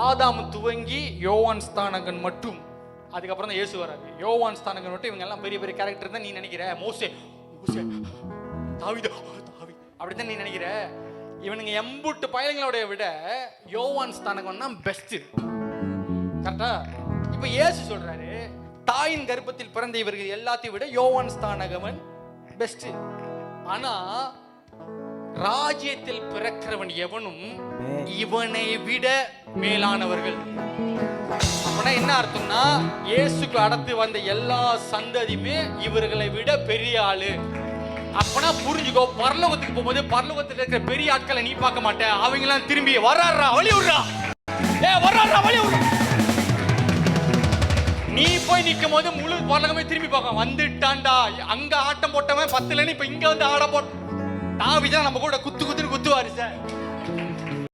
ஆதாம் துவங்கி யோவான் ஸ்தானகன் மட்டும், அதுக்கப்புறம் தான் இயேசு வராரு. யோவான் ஸ்தானகன் மட்டும் இவங்க எல்லாம் பெரிய பெரிய கேரக்டர் தான் நீ நினைக்கிற. மோசே, தாவீது, அப்படித்தான் நீ நினைக்கிற. இவனுங்க எம்புட்டு பயலுங்களோட விட யோவான் ஸ்தானகன் தான் பெஸ்ட். கரெக்டா? இப்ப இயேசு சொல்றாரு, தாயின் கர்ப்பத்தில் பிறந்த இவர்கள் எல்லாத்தையும் விட யோவான் ஸ்தானகன் பெஸ்ட். ஆனா ராஜ்யத்தில் பிறக்கிறவன் எவனும் இவனை விட மேலானவர்கள். அப்படின்னா என்ன அர்த்தம்னா, இயேசுக்கு அடுத்து வந்த எல்லா சந்ததியுமே இவர்களை விட பெரிய ஆளு. அப்பனா புரிஞ்சுக்கோ, பரலோகத்துக்கு போகும்போது பரலோகத்தில் இருக்கிற பெரிய ஆட்களை நீ பார்க்க மாட்டே. அவங்க எல்லாம் திரும்பி வர்றாரா வழி விடுறா, வர்றாரா வழி விடுறா. நீ போய் நிற்கும் போது முழு பரலோகமே திரும்பி பார்க்க வந்துட்டான்டா. அங்க ஆட்டம் போட்டவன் 10 இப்ப இங்க வந்து ஆட போட்ட தாவீது நம்ம கூட குத்துன்னு குத்துவாரு சார்.